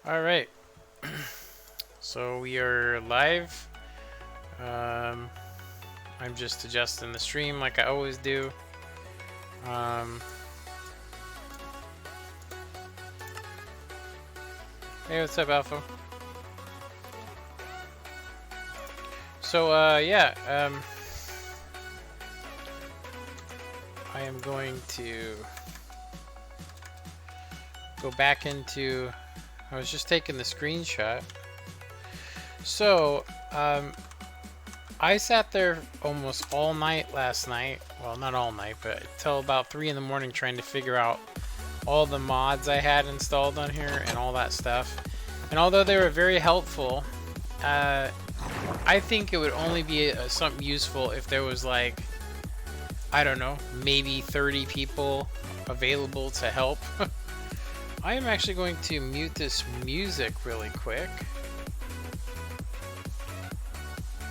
All right, so we are live. Um, I'm just adjusting the stream like I always do. Um, hey, what's up, Alpha? So, yeah, I am going to go back into. I was just taking the screenshot. So, I sat there almost all night last night. Well, not all night, but till about 3 in the morning trying to figure out all the mods I had installed on here and all that stuff. And although they were very helpful, I think it would only be something useful if there was like, I don't know, maybe 30 people available to help. I am actually going to mute this music really quick.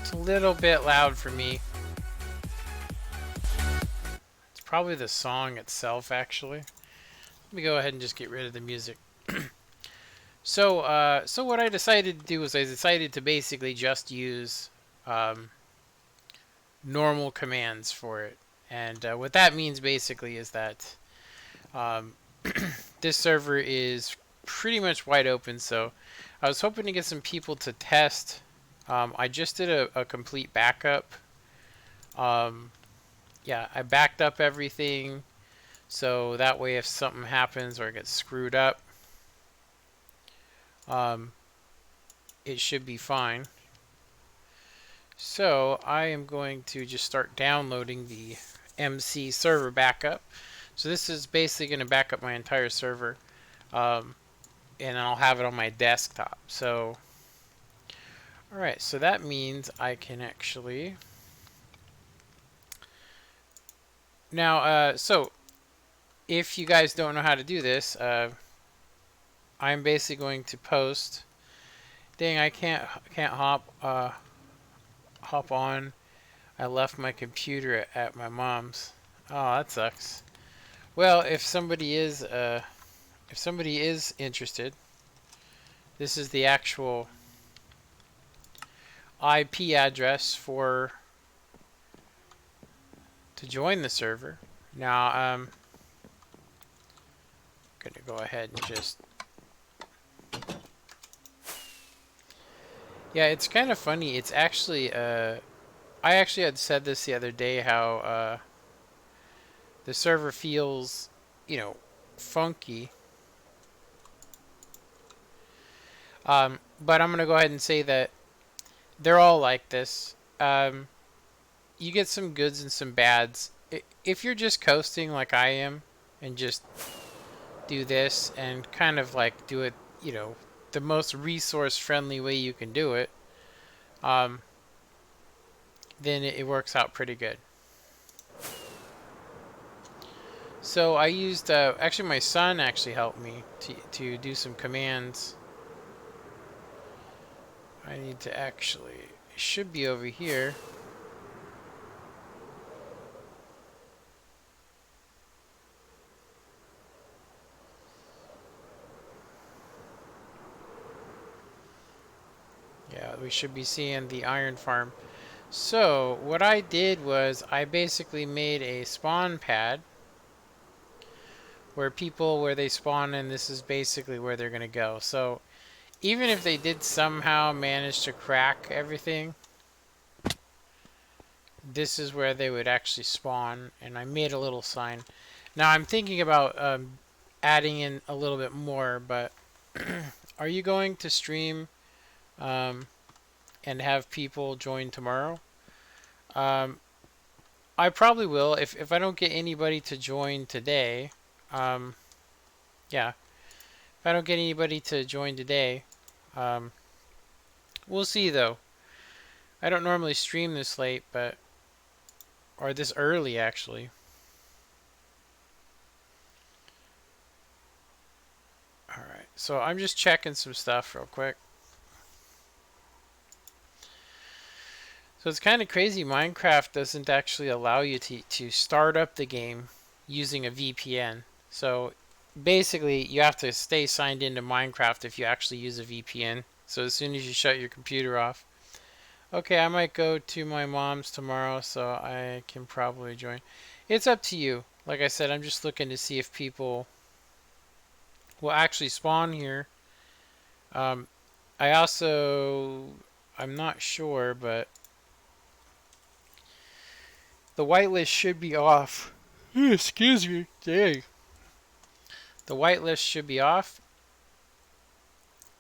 It's a little bit loud for me. It's probably the song itself, actually. Let me go ahead and just get rid of the music. So what I decided to do was I decided to basically just use normal commands for it. And what that means basically is that um, this server is pretty much wide open. So I was hoping to get some people to test. I just did a complete backup. Yeah, I backed up everything. So that way if something happens or it gets screwed up, it should be fine. So I am going to just start downloading the MC server backup. So this is basically going to back up my entire server, and I'll have it on my desktop. So, all right, so that means I can actually now. So if you guys don't know how to do this, I'm basically going to post. Dang, I can't hop on. I left my computer at my mom's. Oh, that sucks. Well, if somebody is interested, this is the actual IP address to join the server. Now, I'm gonna go ahead and just. Yeah, it's kind of funny. It's actually I actually had said this the other day how the server feels, funky. But I'm gonna go ahead and say that they're all like this. You get some goods and some bads. If you're just coasting like I am and just do this and kind of like do it, the most resource friendly way you can do it, um, then it works out pretty good. So I used, actually my son actually helped me to do some commands. I need to actually, it should be over here. Yeah, we should be seeing the iron farm. So what I did was I basically made a spawn pad where they spawn, and this is basically where they're gonna go. So even if they did somehow manage to crack everything, this is where they would actually spawn, and I made a little sign. Now I'm thinking about adding in a little bit more, but are you going to stream and have people join tomorrow? Um, I probably will if I don't get anybody to join today. Um, yeah, if I don't get anybody to join today, um, we'll see though. I don't normally stream this late, or this early actually. All right, so I'm just checking some stuff real quick. So it's kind of crazy. Minecraft doesn't actually allow you to start up the game using a VPN. So basically you have to stay signed into Minecraft if you actually use a VPN. So as soon as you shut your computer off. Okay, I might go to my mom's tomorrow, so I can probably join. It's up to you. Like I said, I'm just looking to see if people will actually spawn here. Um, I also, I'm not sure, but the whitelist should be off. Excuse me. Dang. The whitelist should be off,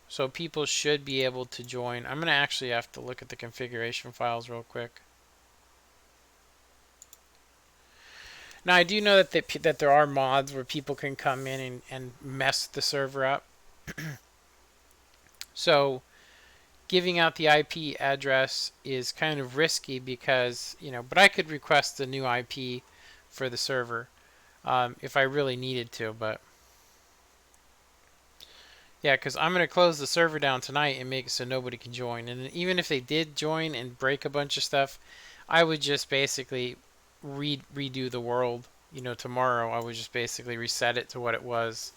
so people should be able to join. I'm going to actually have to look at the configuration files real quick. Now, I do know that there are mods where people can come in and mess the server up. So, giving out the IP address is kind of risky because, but I could request a new IP for the server if I really needed to, but yeah, because I'm going to close the server down tonight and make it so nobody can join. And even if they did join and break a bunch of stuff, I would just basically redo the world. Tomorrow I would just basically reset it to what it was.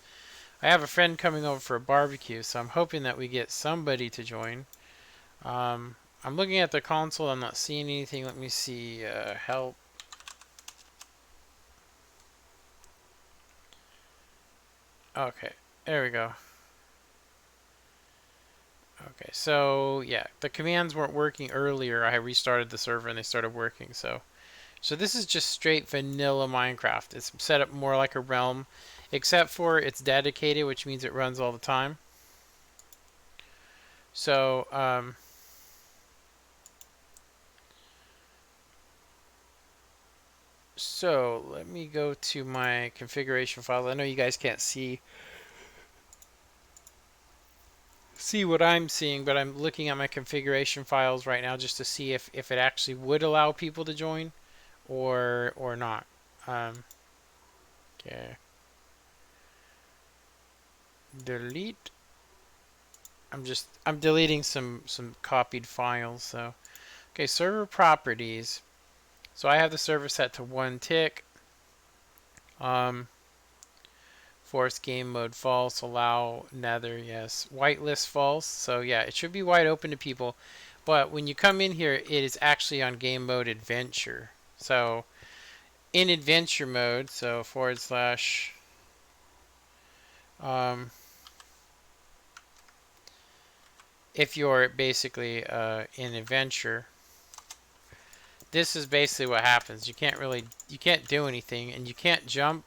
I have a friend coming over for a barbecue, so I'm hoping that we get somebody to join. I'm looking at the console. I'm not seeing anything. Let me see. Help. Okay, there we go. Okay, so yeah, the commands weren't working earlier. I restarted the server and they started working. So this is just straight vanilla Minecraft. It's set up more like a realm, except for it's dedicated, which means it runs all the time. So let me go to my configuration files. I know you guys can't see what I'm seeing, but I'm looking at my configuration files right now just to see if it actually would allow people to join or not. Okay. Delete. I'm deleting some copied files. So okay, server properties. So I have the server set to 1 tick. Force game mode false, allow nether, yes. Whitelist false. So yeah, it should be wide open to people. But when you come in here, it is actually on game mode adventure. So in adventure mode, so /, if you're basically in adventure, this is basically what happens. You can't do anything, and you can't jump.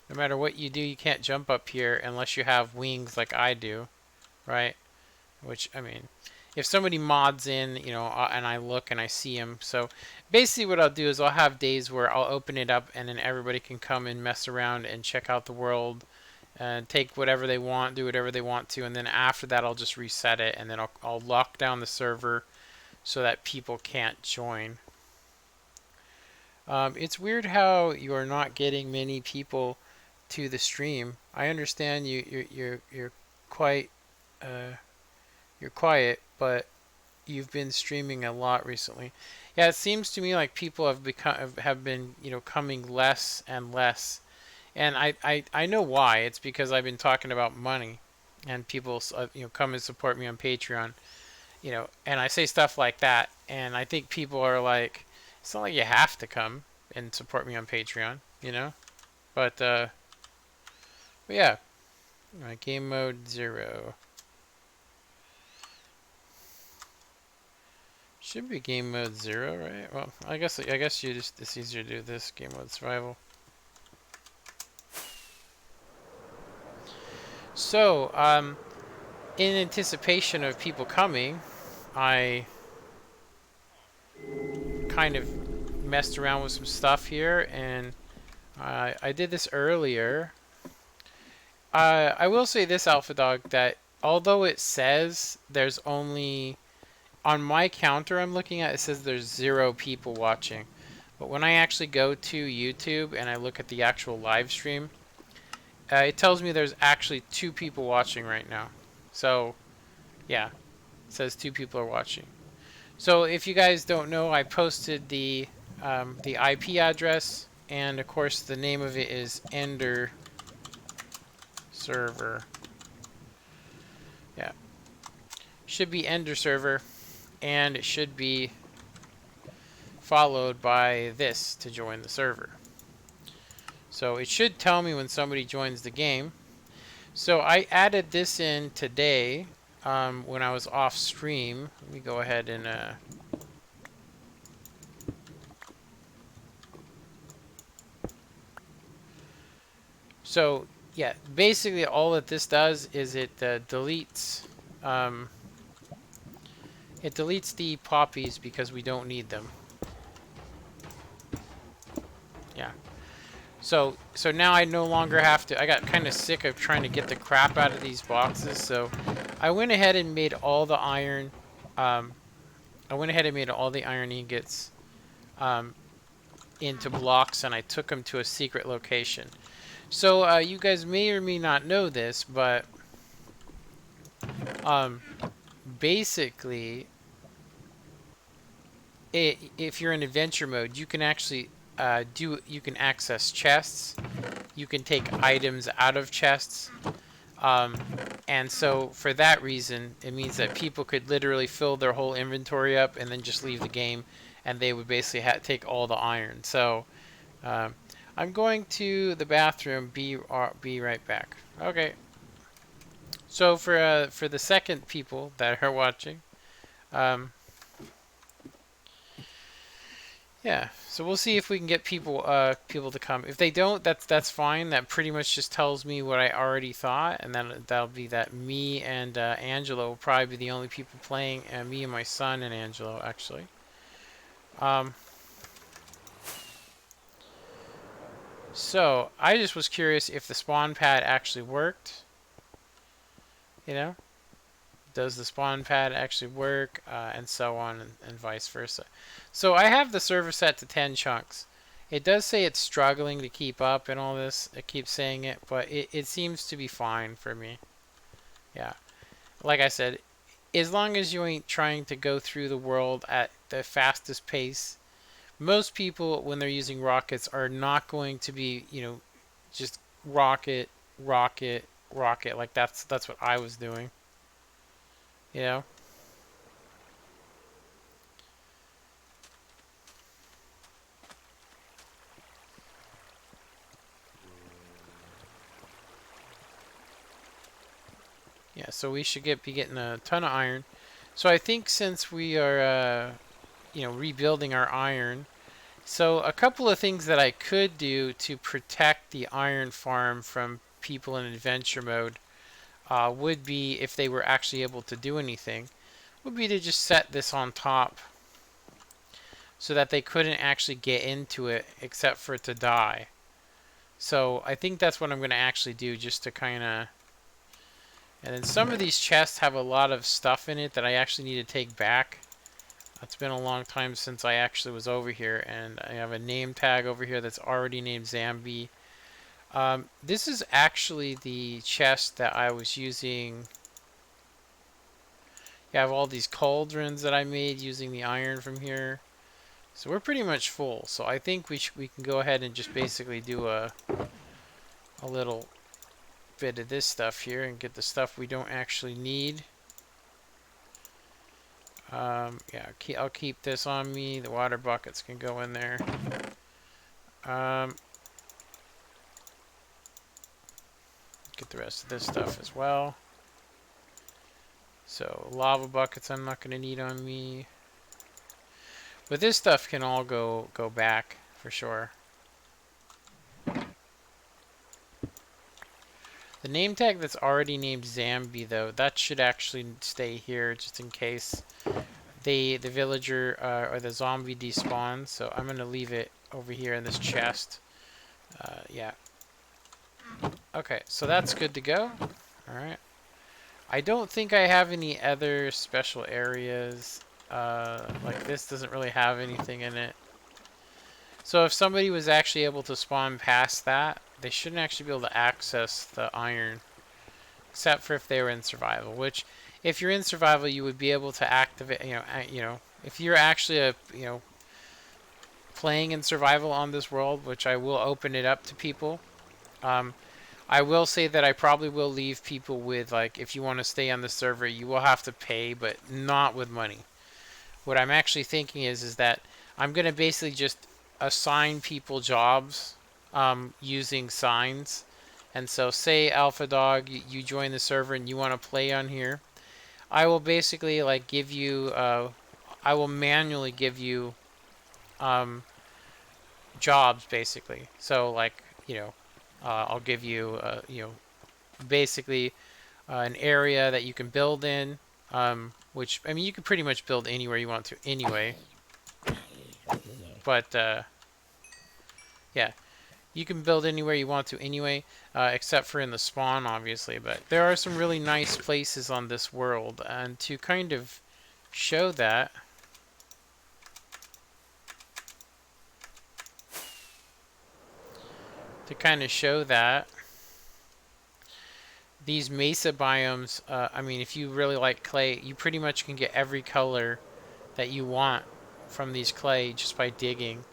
No matter what you do, you can't jump up here unless you have wings like I do, right? Which, I mean, if somebody mods in, and I look and I see them. So basically what I'll do is I'll have days where I'll open it up and then everybody can come and mess around and check out the world and take whatever they want, do whatever they want to. And then after that, I'll just reset it and then I'll lock down the server so that people can't join. It's weird how you're not getting many people to the stream. I understand you're quite you're quiet, but you've been streaming a lot recently. Yeah, it seems to me like people have been coming less and less, and I know why. It's because I've been talking about money, and people come and support me on Patreon, and I say stuff like that, and I think people are like, it's not like you have to come and support me on Patreon, but yeah, game mode 0. Should be game mode 0, right? Well, I guess it's easier to do this game mode survival. So, in anticipation of people coming, I kind of messed around with some stuff here, and I did this earlier. I will say this, Alpha Dog, that although it says there's only, on my counter I'm looking at, it says there's 0 people watching. But when I actually go to YouTube and I look at the actual live stream, it tells me there's actually 2 people watching right now. So, yeah, it says 2 people are watching. So if you guys don't know, I posted the IP address, and of course the name of it is Ender server. Yeah. Should be ender server, and it should be followed by this to join the server. So it should tell me when somebody joins the game. So I added this in today when I was off stream. Let me go ahead and so yeah, basically all that this does is it deletes the poppies because we don't need them. Yeah. So now I no longer have to. I got kind of sick of trying to get the crap out of these boxes, so I went ahead and made all the iron. I went ahead and made all the iron ingots into blocks, and I took them to a secret location. So you guys may or may not know this, but basically, if you're in adventure mode, you can actually you can access chests, you can take items out of chests, and so for that reason, it means that people could literally fill their whole inventory up and then just leave the game, and they would basically take all the iron. So I'm going to the bathroom. Be right back. Okay. So for the second people that are watching, yeah, so we'll see if we can get people to come. If they don't, that's fine. That pretty much just tells me what I already thought, and then that'll be that me and Angelo will probably be the only people playing, and me and my son and Angelo actually. So I just was curious if the spawn pad actually worked. You know, does the spawn pad actually work, and so on and vice versa. So I have the server set to 10 chunks. It does say it's struggling to keep up and all this. It keeps saying it, but it seems to be fine for me. Yeah. Like I said, as long as you ain't trying to go through the world at the fastest pace, most people, when they're using rockets, are not going to be, just rocket, rocket, rocket. Like that's what I was doing. You know? Yeah, so we should be getting a ton of iron. So I think since we are, rebuilding our iron, so a couple of things that I could do to protect the iron farm from people in adventure mode would be, if they were actually able to do anything, would be to just set this on top so that they couldn't actually get into it except for it to die. So I think that's what I'm going to actually do, just to kind of... And then some of these chests have a lot of stuff in it that I actually need to take back. It's been a long time since I actually was over here, and I have a name tag over here that's already named Zambi. This is actually the chest that I was using. You have all these cauldrons that I made using the iron from here. So we're pretty much full. So I think we can go ahead and just basically do a little bit of this stuff here and get the stuff we don't actually need. Yeah, I'll keep this on me. The water buckets can go in there. Get the rest of this stuff as well. So lava buckets I'm not going to need on me. But this stuff can all go back for sure. The name tag that's already named Zambi, though, that should actually stay here just in case the villager or the zombie despawns. So I'm going to leave it over here in this chest. Yeah. Okay, so that's good to go. Alright. I don't think I have any other special areas. Like this doesn't really have anything in it. So if somebody was actually able to spawn past that, they shouldn't actually be able to access the iron. Except for if they were in survival, which if you're in survival, you would be able to activate, if you're actually playing in survival on this world, which I will open it up to people. I will say that I probably will leave people with, like, if you want to stay on the server, you will have to pay, but not with money. What I'm actually thinking is that I'm going to basically just assign people jobs using signs. And so say Alpha Dog, you join the server and you want to play on here. I will basically like give you, I will manually give you um, jobs basically. So like, I'll give you, basically an area that you can build in, which, I mean, you can pretty much build anywhere you want to anyway. But, yeah, you can build anywhere you want to anyway, except for in the spawn, obviously. But there are some really nice places on this world, and to kind of show that, these mesa biomes, I mean, if you really like clay, you pretty much can get every color that you want from these clay just by digging.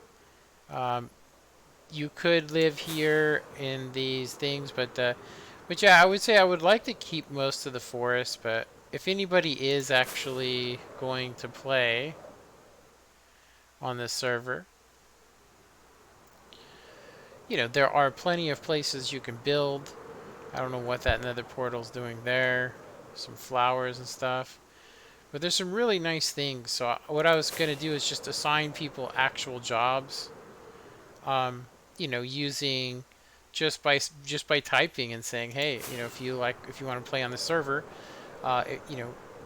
You could live here in these things, but yeah, I would say I would like to keep most of the forest, but if anybody is actually going to play on this server, there are plenty of places you can build. I don't know what that nether portal's doing there. Some flowers and stuff. But there's some really nice things. So what I was going to do is just assign people actual jobs. Using just by typing and saying, hey, if you want to play on the server,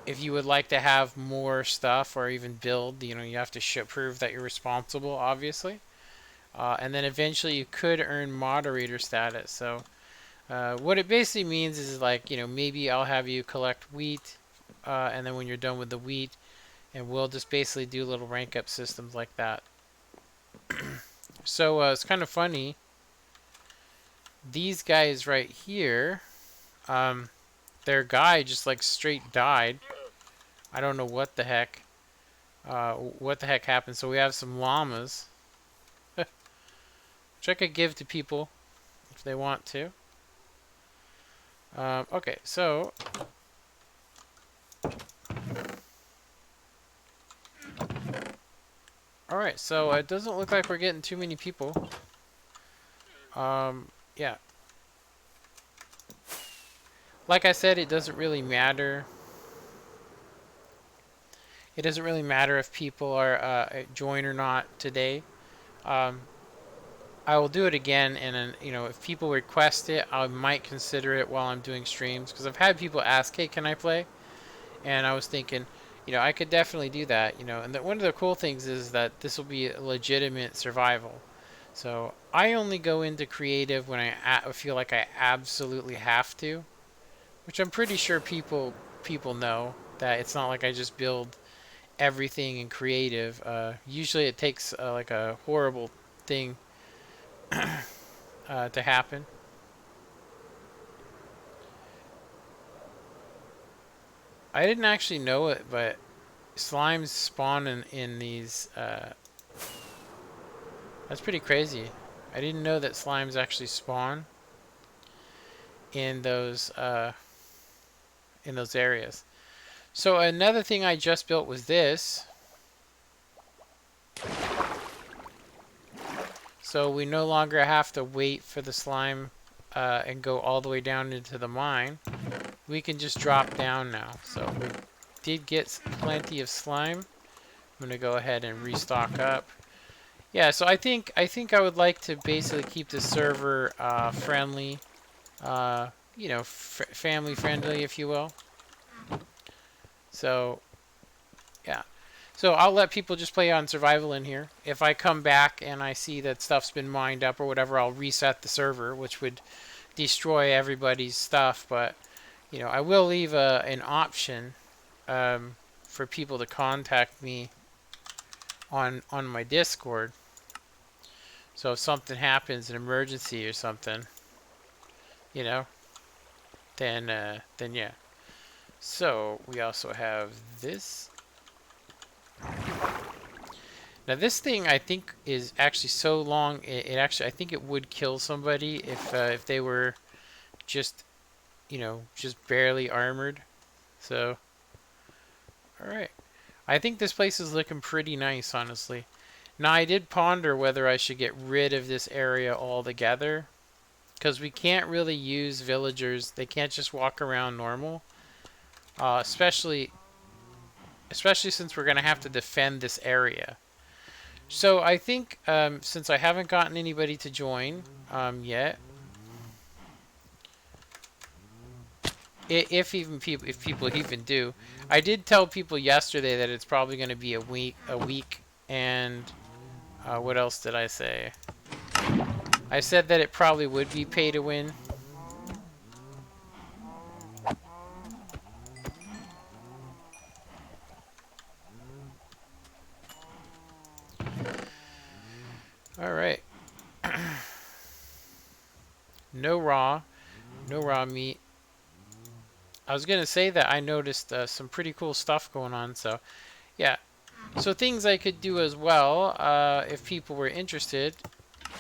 if you would like to have more stuff or even build, you have to prove that you're responsible, obviously. And then eventually you could earn moderator status. So what it basically means is like, maybe I'll have you collect wheat, and then when you're done with the wheat, and we'll just basically do little rank up systems like that. So it's kind of funny. These guys right here, their guy just like straight died. I don't know what the heck happened. So we have some llamas, which I could give to people if they want to. Okay, so alright, so it doesn't look like we're getting too many people. Yeah. Like I said, it doesn't really matter. It doesn't really matter if people are join or not today. I will do it again, and then, if people request it, I might consider it while I'm doing streams, because I've had people ask, hey, can I play? And I was thinking, I could definitely do that, and one of the cool things is that this will be a legitimate survival. So I only go into creative when I feel like I absolutely have to, which I'm pretty sure people know that it's not like I just build everything in creative. Usually it takes like a horrible thing to happen. I didn't actually know it, but slimes spawn in these. That's pretty crazy. I didn't know that slimes actually spawn in those areas. So another thing I just built was this. So we no longer have to wait for the slime and go all the way down into the mine. We can just drop down now. So we did get plenty of slime. I'm gonna go ahead and restock up. Yeah, so I think I would like to basically keep the server friendly, family friendly, if you will. So, yeah. So I'll let people just play on survival in here. If I come back and I see that stuff's been mined up or whatever, I'll reset the server, which would destroy everybody's stuff. But, I will leave an option for people to contact me on my Discord. So if something happens, an emergency or something, then yeah. So we also have this. Now this thing I think is actually so long. It actually, I think it would kill somebody if they were just, just barely armored. So, all right. I think this place is looking pretty nice, honestly. Now, I did ponder whether I should get rid of this area altogether, because we can't really use villagers. They can't just walk around normal, especially since we're going to have to defend this area. So I think since I haven't gotten anybody to join yet, if people even do, I did tell people yesterday that it's probably going to be a week, and what else did I say? I said that it probably would be pay to win. All right. No raw meat. I was gonna say that I noticed some pretty cool stuff going on. So yeah. So things I could do as well, if people were interested,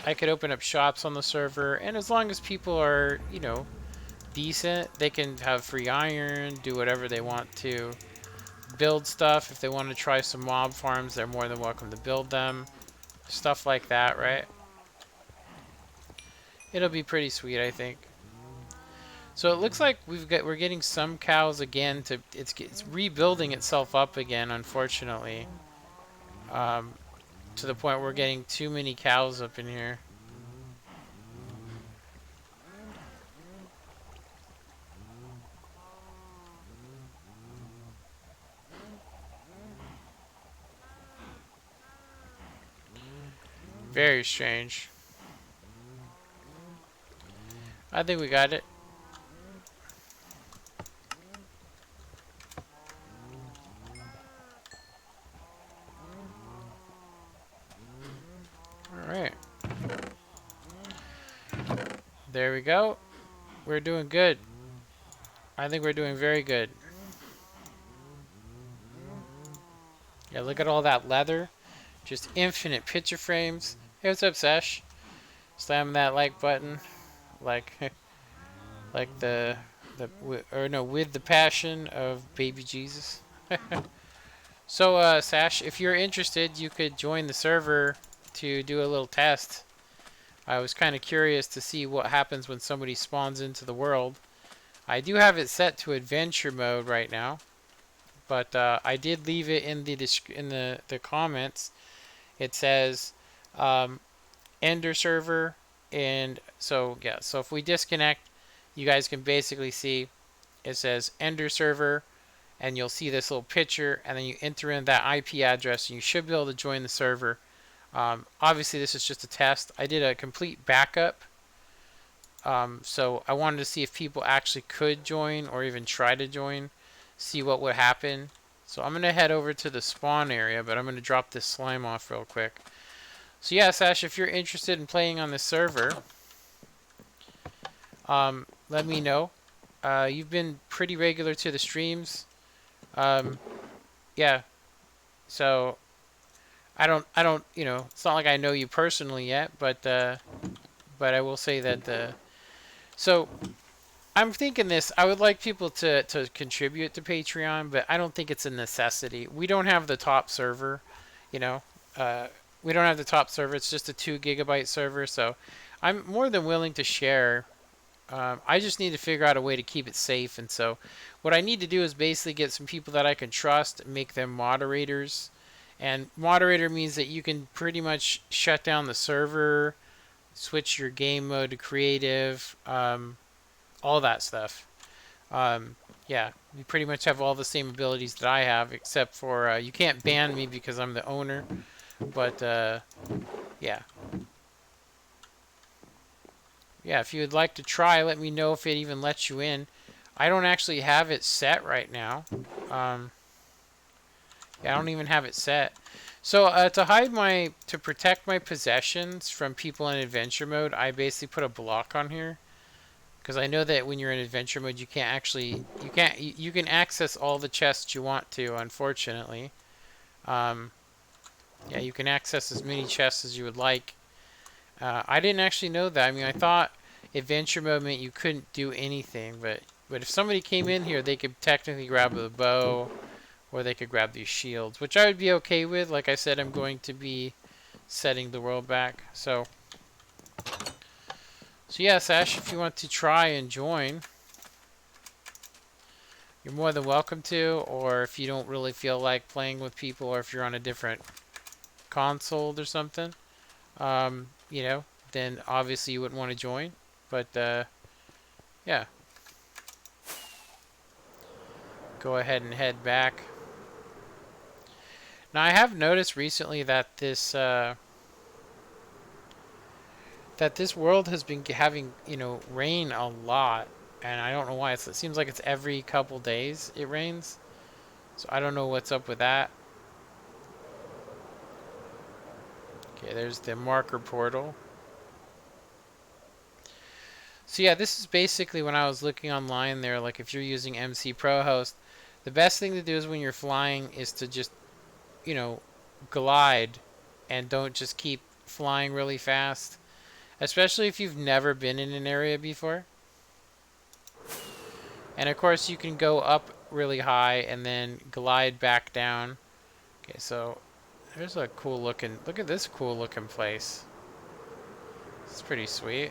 I could open up shops on the server, and as long as people are, decent, they can have free iron, do whatever they want to, build stuff. If they want to try some mob farms, they're more than welcome to build them. Stuff like that, right? It'll be pretty sweet, I think. So it looks like we're getting some cows again. It's rebuilding itself up again, unfortunately. To the point where we're getting too many cows up in here. Very strange. I think we got it. Alright. There we go. We're doing good. I think we're doing very good. Yeah, look at all that leather. Just infinite picture frames. Hey, what's up, Sash? Slam that like button. Like, like with the passion of baby Jesus. So, Sash, if you're interested, you could join the server to do a little test. I was kind of curious to see what happens when somebody spawns into the world. I do have it set to adventure mode right now, but I did leave it in the comments. It says Ender server, and so yeah. So if we disconnect, you guys can basically see it says Ender server, and you'll see this little picture, and then you enter in that IP address, and you should be able to join the server. Obviously, this is just a test. I did a complete backup. So I wanted to see if people actually could join or even try to join, see what would happen. So I'm going to head over to the spawn area, but I'm going to drop this slime off real quick. So yeah, Sash, if you're interested in playing on this server, let me know. You've been pretty regular to the streams. Yeah. So I don't, it's not like I know you personally yet, but I will say that, so I'm thinking this, I would like people to contribute to Patreon, but I don't think it's a necessity. We don't have the top server, we don't have the top server. It's just a 2 GB server, so I'm more than willing to share. I just need to figure out a way to keep it safe, and so what I need to do is basically get some people that I can trust, make them moderators. And moderator means that you can pretty much shut down the server, switch your game mode to creative, all that stuff. Yeah, you pretty much have all the same abilities that I have, except for you can't ban me because I'm the owner. But yeah. Yeah, if you would like to try, let me know if it even lets you in. I don't actually have it set right now. Yeah, I don't even have it set. So to protect my possessions from people in adventure mode, I basically put a block on here. Because I know that when you're in adventure mode, you can access all the chests you want to, unfortunately. Yeah, you can access as many chests as you would like. I didn't actually know that. I mean, I thought adventure mode meant you couldn't do anything, but if somebody came in here, they could technically grab the bow, or they could grab these shields, which I would be okay with. Like I said, I'm going to be setting the world back. So yeah, Sash, if you want to try and join, you're more than welcome to. Or if you don't really feel like playing with people, or if you're on a different console or something, you know, then obviously you wouldn't want to join. But yeah, go ahead and head back. Now I have noticed recently that this world has been having, you know, rain a lot, and I don't know why. It seems like it's every couple days it rains, so I don't know what's up with that. Okay, there's the marker portal. So yeah, this is basically when I was looking online there, like if you're using MC Pro Host, the best thing to do is when you're flying is to just, you know, glide and don't just keep flying really fast, especially if you've never been in an area before. And of course you can go up really high and then glide back down. Okay, so there's a cool looking, look at this cool looking place. It's pretty sweet.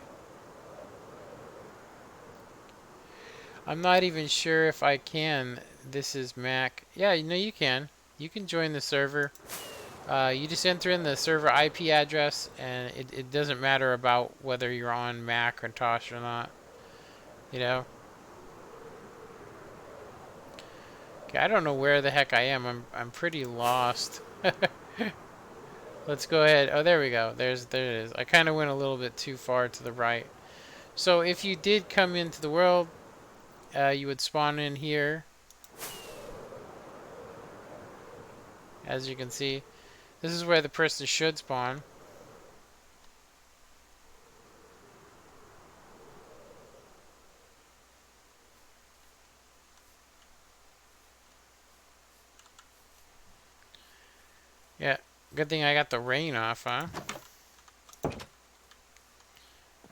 I'm not even sure if I can. This is Mac. Yeah, you know you can. You can join the server. You just enter in the server IP address, and it doesn't matter about whether you're on Mac or Tosh or not. You know? Okay, I don't know where the heck I am. I'm pretty lost. Let's go ahead. Oh, there we go. There it is. I kind of went a little bit too far to the right. So if you did come into the world, you would spawn in here. As you can see, this is where the person should spawn. Yeah, good thing I got the rain off, huh?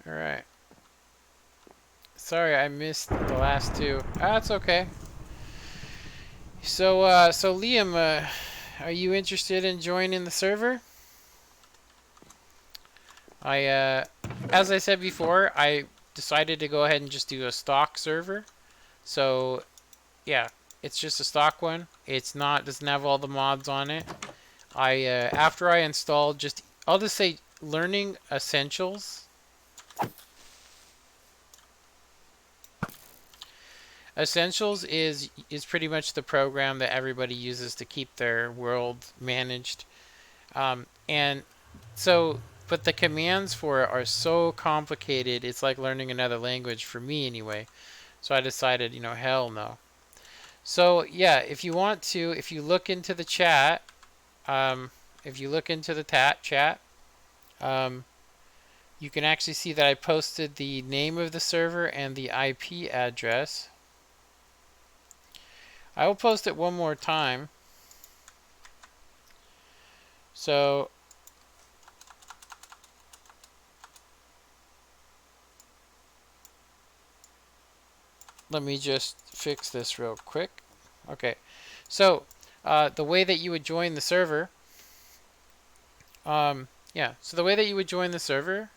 Alright. Sorry, I missed the last two. That's okay. So Liam, are you interested in joining the server? As I said before, I decided to go ahead and just do a stock server. So, yeah, it's just a stock one. Doesn't have all the mods on it. After I installed I'll just say learning essentials. Essentials is pretty much the program that everybody uses to keep their world managed. And so, but the commands for it are so complicated, it's like learning another language for me anyway. So I decided, you know, hell no. So yeah, if you look into the chat, if you look into the chat, you can actually see that I posted the name of the server and the IP address. I will post it one more time. So let me just fix this real quick. Okay, so the way that you would join the server, so the way that you would join the server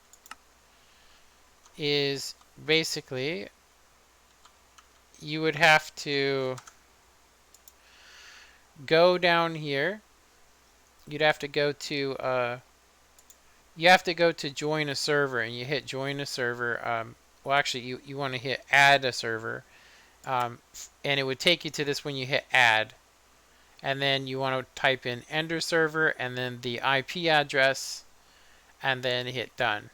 is basically you would have to go down here. You'd have to go to join a server, and you hit join a server. Well, actually, you want to hit add a server, and it would take you to this when you hit add, and then you want to type in ender server and then the IP address, and then hit done,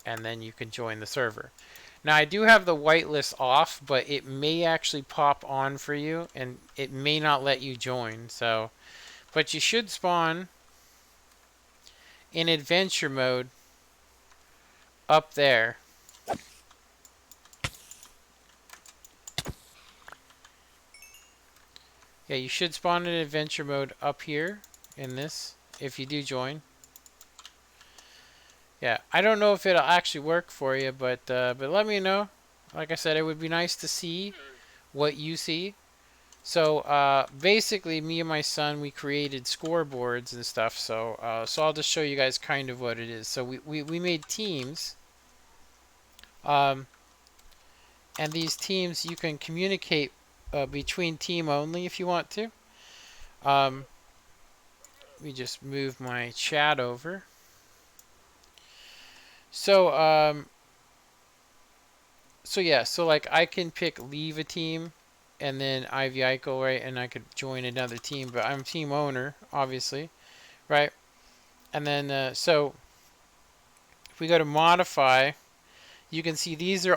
and then you can join the server. Now I do have the whitelist off, but it may actually pop on for you, and it may not let you join. So, but you should spawn in adventure mode up there. Yeah, you should spawn in adventure mode up here in this if you do join. Yeah, I don't know if it'll actually work for you, but let me know. Like I said, it would be nice to see what you see. So basically, me and my son, we created scoreboards and stuff. So I'll just show you guys kind of what it is. So we made teams, um, and these teams you can communicate between team only if you want to. Um, Let me just move my chat over. So so yeah, so like I can pick leave a team, and then Ivy Eichel, right, and I could join another team, but I'm team owner, obviously, right? And then so if we go to modify, you can see um, these are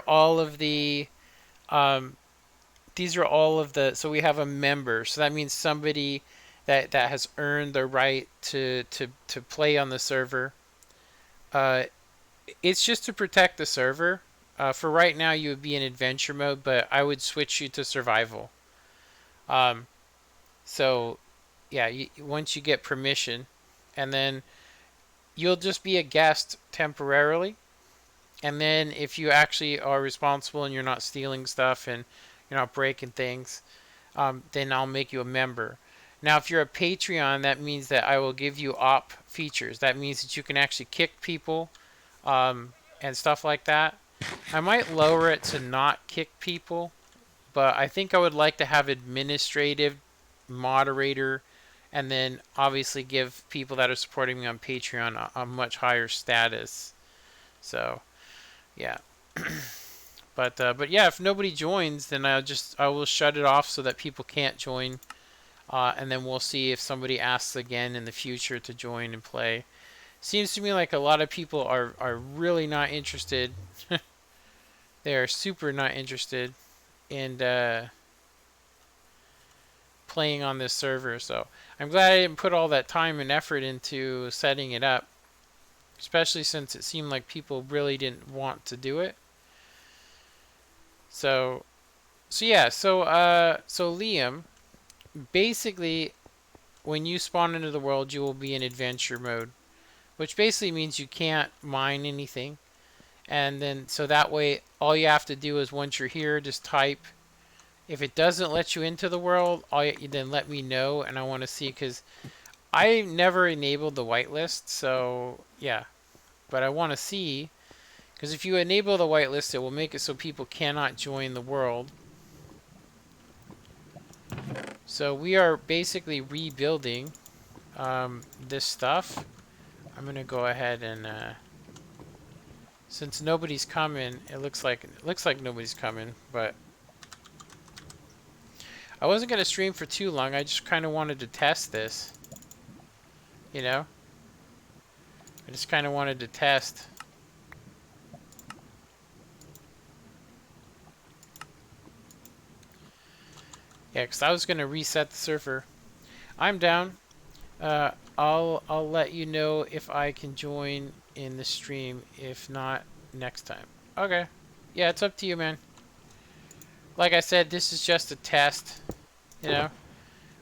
all of the. So we have a member, so that means somebody that has earned the right to play on the server. Uh, it's just to protect the server. For right now, you would be in adventure mode, but I would switch you to survival. Um, so, yeah, once you get permission, and then you'll just be a guest temporarily. And then if you actually are responsible and you're not stealing stuff and you're not breaking things, then I'll make you a member. Now, if you're a Patreon, that means that I will give you op features. That means that you can actually kick people and stuff like that. I might lower it to not kick people, but I think I would like to have administrative moderator and then obviously give people that are supporting me on Patreon a much higher status. So, yeah. But yeah, if nobody joins, then I will shut it off so that people can't join, and then we'll see if somebody asks again in the future to join and play. Seems to me like a lot of people are really not interested. They are super not interested in playing on this server. So I'm glad I didn't put all that time and effort into setting it up, especially since it seemed like people really didn't want to do it. So yeah, so Liam, basically when you spawn into the world, you will be in adventure mode, which basically means you can't mine anything. And then so that way all you have to do is once you're here just type. If it doesn't let you into the world, then let me know, and I want to see, because I never enabled the whitelist, so yeah. But I want to see, because if you enable the whitelist, it will make it so people cannot join the world. So we are basically rebuilding this stuff. I'm gonna go ahead and since nobody's coming, it looks like nobody's coming, but I wasn't gonna stream for too long. I just kind of wanted to test this, you know. I just kind of wanted to test. Yeah, because I was gonna reset the server. I'm down. I'll let you know if I can join in the stream. If not, next time. Okay. Yeah, it's up to you, man. Like I said, this is just a test. You know,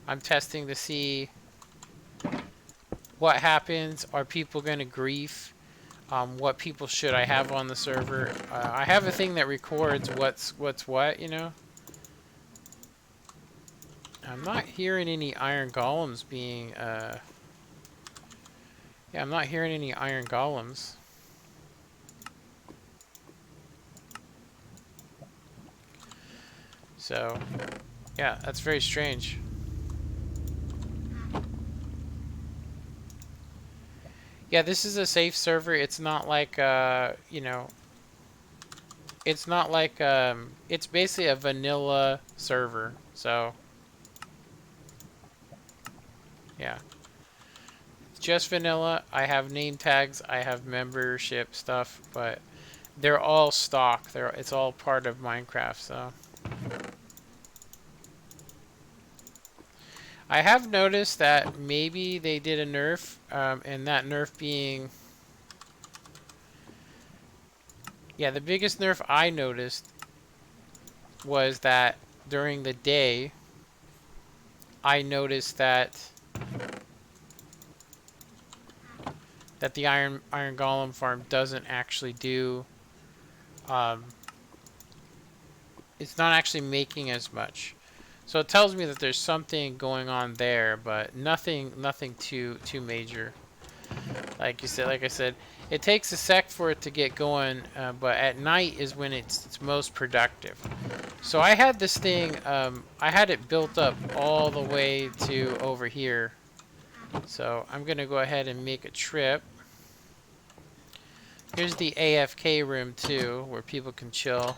I'm testing to see what happens. Are people gonna grief? What people should I have on the server? I have a thing that records what's what. You know. I'm not hearing any iron golems being. Yeah, I'm not hearing any iron golems. So, yeah, that's very strange. Yeah, this is a safe server. It's not like, you know, it's not like, it's basically a vanilla server. So, yeah. It's just vanilla. I have name tags. I have membership stuff, but they're all stock. It's all part of Minecraft, so. I have noticed that maybe they did a nerf, and that nerf being... Yeah, the biggest nerf I noticed was that during the day, I noticed that that the Iron Golem farm doesn't actually do. It's not actually making as much. So it tells me that there's something going on there, but nothing too major. Like I said, it takes a sec for it to get going, but at night is when it's most productive. So I had this thing, I had it built up all the way to over here. So I'm gonna go ahead and make a trip. Here's the AFK room too, where people can chill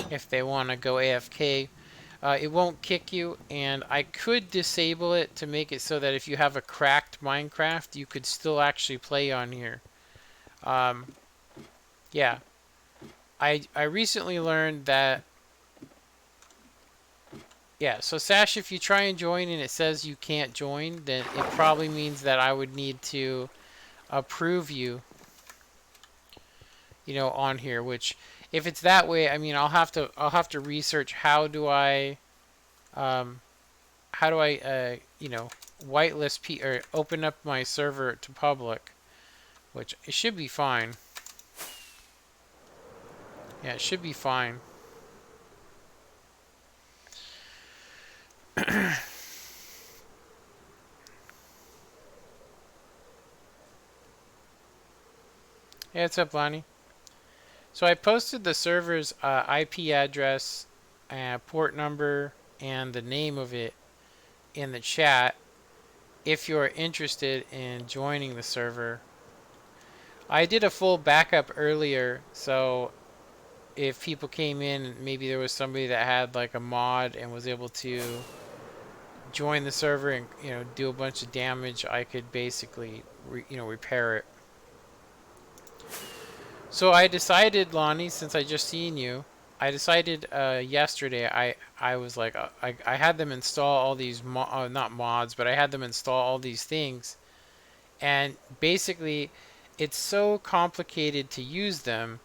if they want to go AFK. It won't kick you, and I could disable it to make it so that if you have a cracked Minecraft, you could still actually play on here. Yeah. I recently learned that... Yeah, so Sash, if you try and join and it says you can't join, then it probably means that I would need to approve you, you know, on here, which... If it's that way, I mean, I'll have to research how do I you know, whitelist or open up my server to public, which it should be fine. Yeah, it should be fine. Yeah, what's up, Lonnie? So I posted the server's IP address, port number, and the name of it in the chat if you're interested in joining the server. I did a full backup earlier, so if people came in, maybe there was somebody that had like a mod and was able to join the server and, you know, do a bunch of damage, I could basically repair it. So I decided, Lonnie, since I just seen you, I decided yesterday, I was like, I had them install all these, not mods, but I had them install all these things. And basically, it's so complicated to use them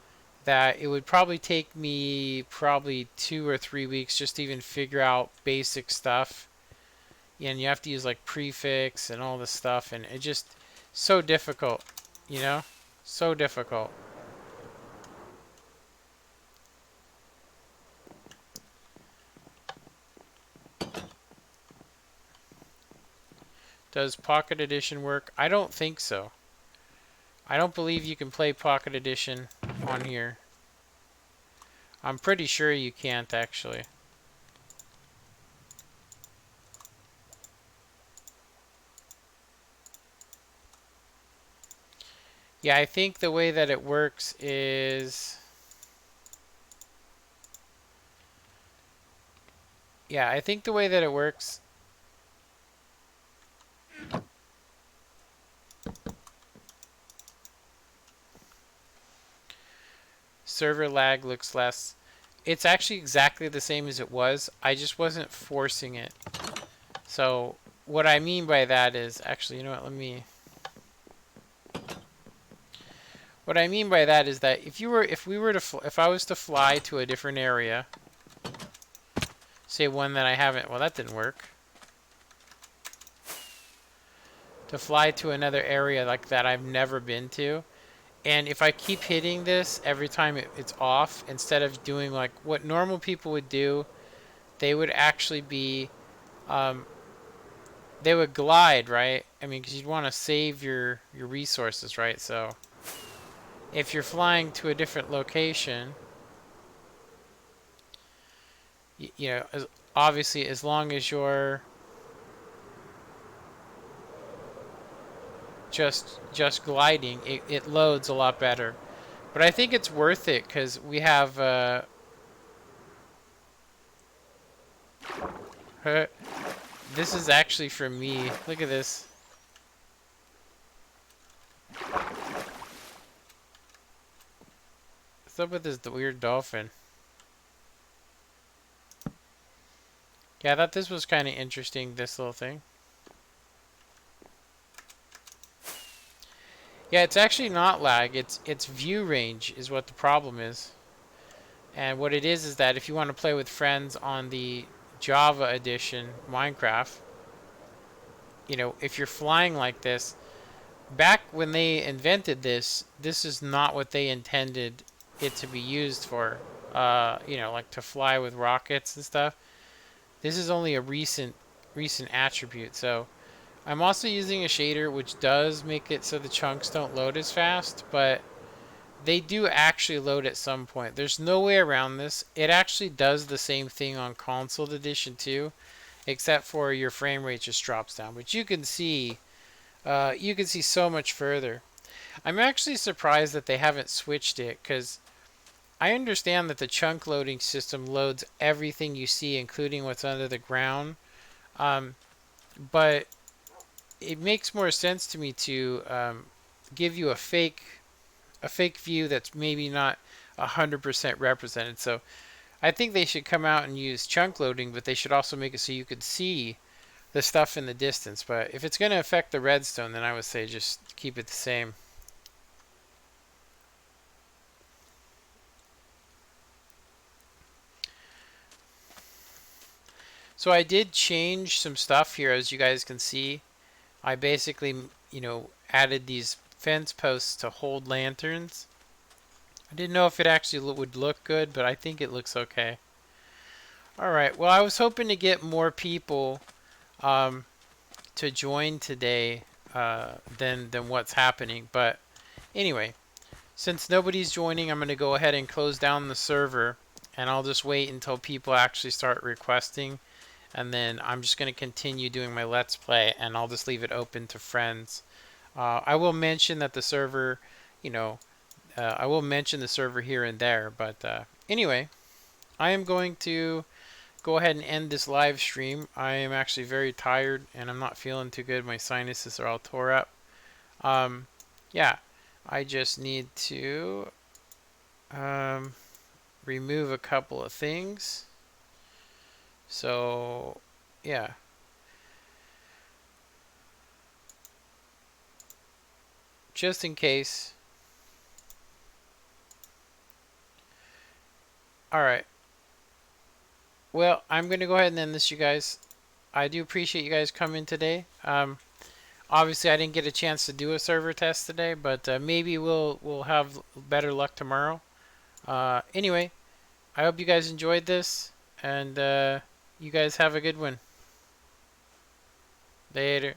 that it would probably take me 2 or 3 weeks just to even figure out basic stuff. And you have to use like prefix and all this stuff, and it just so difficult, you know? So difficult. Does Pocket Edition work? I don't think so. I don't believe you can play Pocket Edition on here. I'm pretty sure you can't, actually. Yeah, I think the way that it works is... Yeah, I think the way that it works... Server lag looks less. It's actually exactly the same as it was. I just wasn't forcing it. So what I mean by that is... Actually, you know what? Let me... What I mean by that is that if I was to fly to a different area, say one that I haven't, well, that didn't work. To fly to another area like that I've never been to, and if I keep hitting this every time it's off, instead of doing like what normal people would do, they would actually be, they would glide, right? I mean, because you'd want to save your resources, right? So if you're flying to a different location, you know, obviously as long as you're just gliding, it loads a lot better. But I think it's worth it because we have this is actually for me. Look at this. What's up with this weird dolphin? Yeah, I thought this was kind of interesting, this little thing. Yeah, it's actually not lag. It's view range is what the problem is. And what it is that if you want to play with friends on the Java edition Minecraft, you know, if you're flying like this, back when they invented this, this is not what they intended it to be used for. You know, like to fly with rockets and stuff. This is only a recent attribute. So I'm also using a shader which does make it so the chunks don't load as fast, but they do actually load at some point. There's no way around this. It actually does the same thing on console edition too, except for your frame rate just drops down. But you can see so much further. I'm actually surprised that they haven't switched it because I understand that the chunk loading system loads everything you see, including what's under the ground. Um, but it makes more sense to me to give you a fake view that's maybe not 100% represented. So I think they should come out and use chunk loading, but they should also make it so you could see the stuff in the distance. But if it's going to affect the redstone, then I would say just keep it the same. So I did change some stuff here, as you guys can see. I basically, you know, added these fence posts to hold lanterns. I didn't know if it actually would look good, but I think it looks okay. Alright, well I was hoping to get more people um, to join today than what's happening. But anyway, since nobody's joining, I'm going to go ahead and close down the server. And I'll just wait until people actually start requesting. And then I'm just going to continue doing my Let's Play. And I'll just leave it open to friends. I will mention that the server, you know, I will mention the server here and there. But anyway, I am going to go ahead and end this live stream. I am actually very tired and I'm not feeling too good. My sinuses are all tore up. Yeah, I just need to remove a couple of things. So, yeah. Just in case. Alright. Well, I'm going to go ahead and end this, you guys. I do appreciate you guys coming today. Obviously, I didn't get a chance to do a server test today, but maybe we'll have better luck tomorrow. Anyway, I hope you guys enjoyed this, and you guys have a good one. Later.